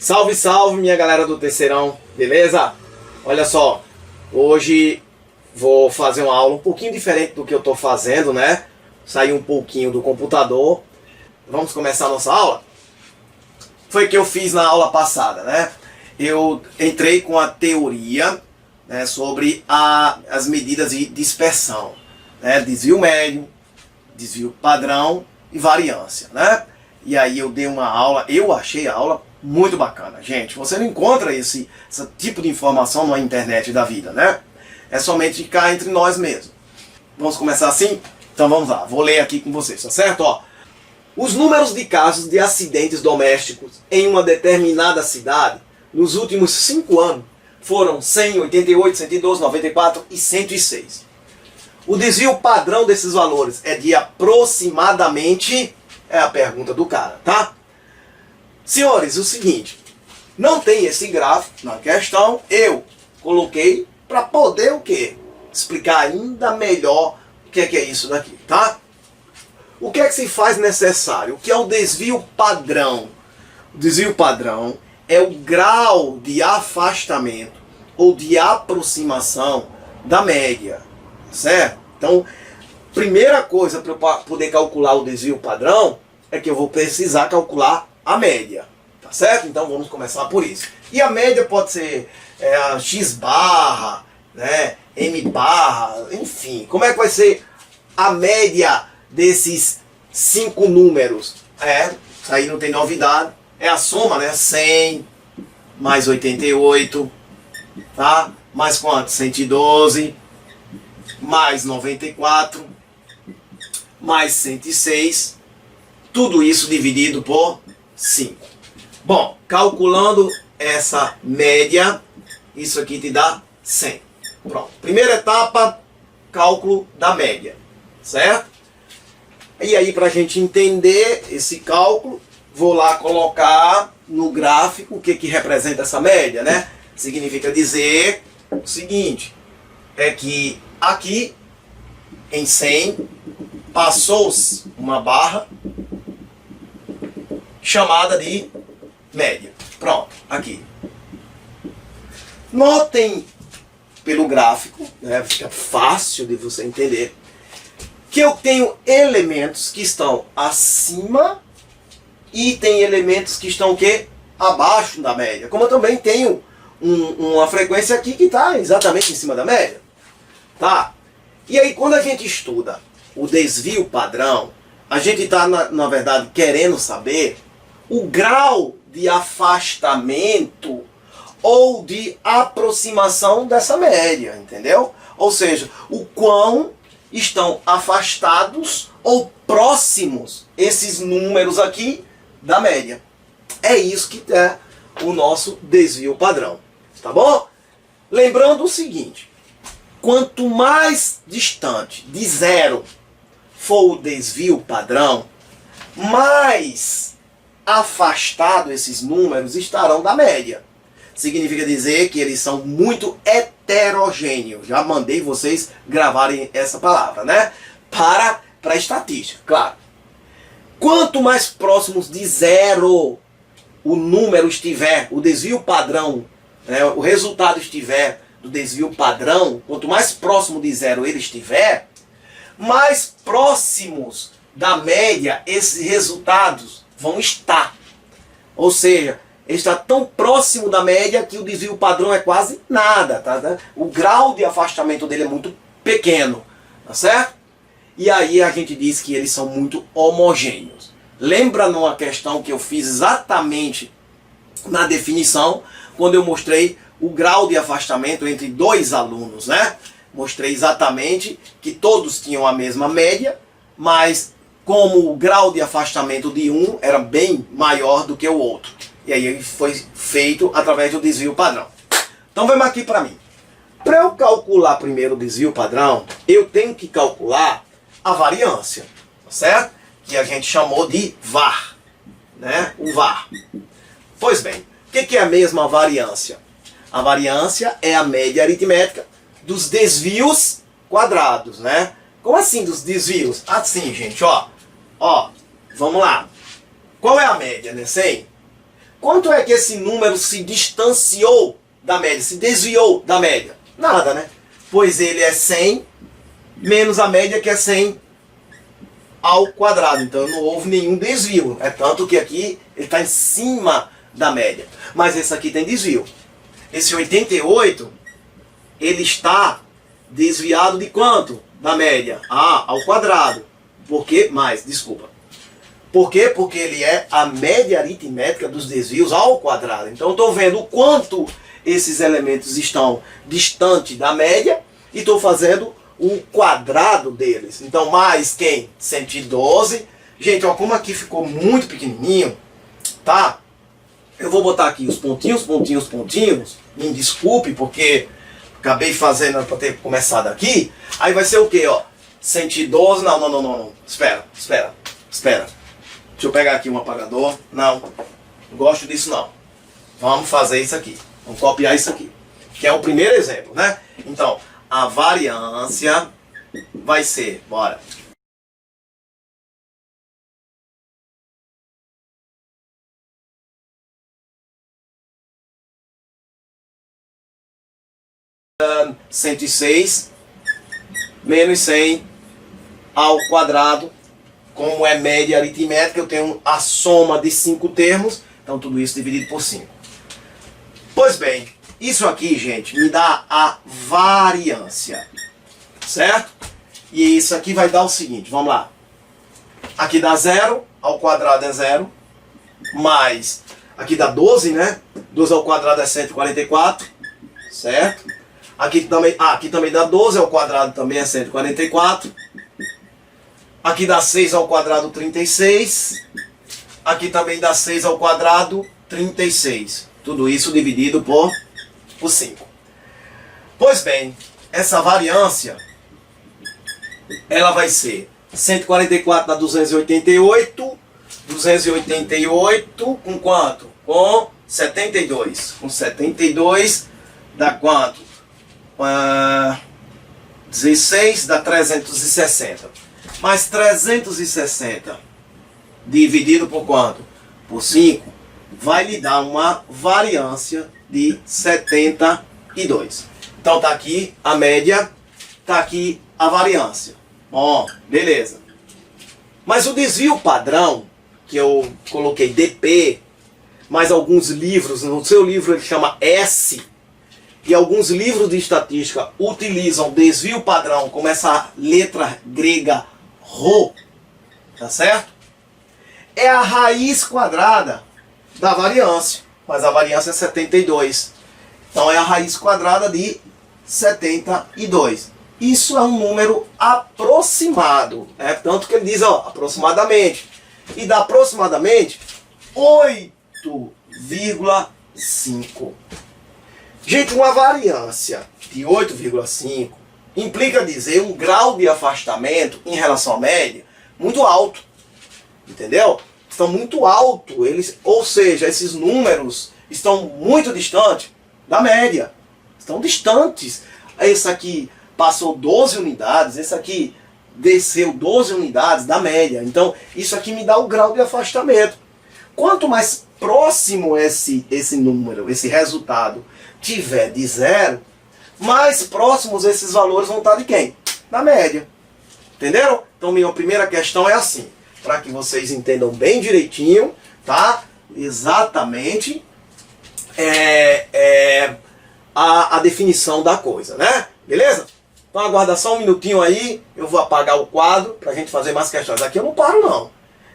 Salve, salve, minha galera do terceirão, beleza? Olha só, hoje vou fazer uma aula um pouquinho diferente do que eu tô fazendo, né? Sair um pouquinho do computador. Vamos começar a nossa aula? Foi o que eu fiz na aula passada, né? Eu entrei com a teoria, né, sobre as medidas de dispersão, né? Desvio médio, desvio padrão e variância, né? E aí eu dei uma aula, eu achei a aula muito bacana. Gente, você não encontra esse tipo de informação na internet da vida, né? É somente cá entre nós mesmos. Vamos começar assim? Então vamos lá, vou ler aqui com vocês, tá certo? Ó, os números de casos de acidentes domésticos em uma determinada cidade nos últimos 5 anos foram 100, 88, 112, 94 e 106. O desvio padrão desses valores é de aproximadamente... É a pergunta do cara, tá? Senhores, o seguinte, não tem esse gráfico na questão, eu coloquei para poder o quê? Explicar ainda melhor o que é isso daqui, tá? O que é que se faz necessário? O que é o desvio padrão? O desvio padrão é o grau de afastamento ou de aproximação da média, certo? Então, primeira coisa para eu poder calcular o desvio padrão é que eu vou precisar calcular a média, tá certo? Então vamos começar por isso. E a média pode ser a x barra, né, m barra, enfim. Como é que vai ser a média desses 5 números? Isso aí não tem novidade. É a soma, né? 100 mais 88, tá? Mais quanto? 112 mais 94 mais 106, tudo isso dividido por 5. Bom, calculando essa média, isso aqui te dá 100. Pronto. Primeira etapa, cálculo da média, certo? E aí, para a gente entender esse cálculo, vou lá colocar no gráfico o que representa essa média, né? Significa dizer o seguinte, é que aqui em 100 passou-se uma barra chamada de média. Pronto, aqui. Notem pelo gráfico, né, fica fácil de você entender, que eu tenho elementos que estão acima e tem elementos que estão o quê? Abaixo da média. Como eu também tenho uma frequência aqui que está exatamente em cima da média. Tá? E aí, quando a gente estuda o desvio padrão, a gente está, na verdade, querendo saber o grau de afastamento ou de aproximação dessa média, entendeu? Ou seja, o quão estão afastados ou próximos esses números aqui da média. É isso que é o nosso desvio padrão, tá bom? Lembrando o seguinte, quanto mais distante de zero for o desvio padrão, mais afastado esses números estarão da média. Significa dizer que eles são muito heterogêneos. Já mandei vocês gravarem essa palavra, né? Para a estatística, claro. Quanto mais próximos de zero o número estiver, o desvio padrão, né, o resultado estiver do desvio padrão, quanto mais próximo de zero ele estiver, mais próximos da média esses resultados vão estar. Ou seja, ele está tão próximo da média que o desvio padrão é quase nada, tá? O grau de afastamento dele é muito pequeno, tá certo? E aí a gente diz que eles são muito homogêneos. Lembra numa questão que eu fiz exatamente na definição, quando eu mostrei o grau de afastamento entre 2 alunos, né? Mostrei exatamente que todos tinham a mesma média, mas como o grau de afastamento de um era bem maior do que o outro. E aí foi feito através do desvio padrão. Então vamos aqui para mim. Para eu calcular primeiro o desvio padrão, eu tenho que calcular a variância, certo? Que a gente chamou de VAR, né? O VAR. Pois bem, o que é a mesma variância? A variância é a média aritmética dos desvios quadrados, né? Como assim dos desvios? Assim, gente, ó. Ó, vamos lá. Qual é a média, né? 100? Quanto é que esse número se distanciou da média, se desviou da média? Nada, né? Pois ele é 100 menos a média, que é 100 ao quadrado. Então não houve nenhum desvio. É tanto que aqui ele está em cima da média. Mas esse aqui tem desvio. Esse 88, ele está desviado de quanto? Da média. A ao quadrado. Por quê? Desculpa. Por quê? Porque ele é a média aritmética dos desvios ao quadrado. Então eu estou vendo o quanto esses elementos estão distantes da média e estou fazendo o quadrado deles. Então mais quem? 112. Gente, ó, como aqui ficou muito pequenininho, tá? Eu vou botar aqui os pontinhos, pontinhos, pontinhos. Me desculpe, porque acabei fazendo para ter começado aqui. Aí vai ser o quê, ó? 112, não. Espera. Deixa eu pegar aqui um apagador. Não gosto disso não. Vamos fazer isso aqui. Vamos copiar isso aqui. Que é o primeiro exemplo, né? Então, a variância vai ser, bora. Uh, 106 menos 100 ao quadrado. Como é média aritmética, eu tenho a soma de 5 termos. Então tudo isso dividido por 5. Pois bem, isso aqui, gente, me dá a variância. Certo? E isso aqui vai dar o seguinte, vamos lá. Aqui dá 0, ao quadrado é 0. Mais, aqui dá 12, né? 12 ao quadrado é 144. Certo? Aqui também dá 12 ao quadrado, também é 144. Aqui dá 6 ao quadrado, 36. Aqui também dá 6 ao quadrado, 36. Tudo isso dividido por 5. Pois bem, essa variância, ela vai ser 144 dá 288. 288 com quanto? Com 72. Com 72 dá quanto? 16 dá 360. Mais 360 dividido por quanto? Por 5, vai lhe dar uma variância de 72. Então tá aqui a média, tá aqui a variância. Bom, beleza. Mas o desvio padrão, que eu coloquei DP, mas alguns livros, no seu livro ele chama S, e alguns livros de estatística utilizam desvio padrão como essa letra grega Rho, tá certo? É a raiz quadrada da variância, mas a variância é 72. Então é a raiz quadrada de 72. Isso é um número aproximado, né? Tanto que ele diz, ó, aproximadamente. E dá aproximadamente 8,5. Gente, uma variância de 8,5 implica dizer um grau de afastamento em relação à média muito alto. Entendeu? Estão muito alto, ou seja, esses números estão muito distantes da média. Estão distantes. Esse aqui passou 12 unidades, esse aqui desceu 12 unidades da média. Então, isso aqui me dá o grau de afastamento. Quanto mais próximo esse número, esse resultado tiver de 0, mais próximos esses valores vão estar de quem? Da média. Entenderam? Então, minha primeira questão é assim, para que vocês entendam bem direitinho, tá? Exatamente a definição da coisa, né? Beleza? Então aguarda só um minutinho aí, eu vou apagar o quadro para a gente fazer mais questões. Aqui eu não paro não.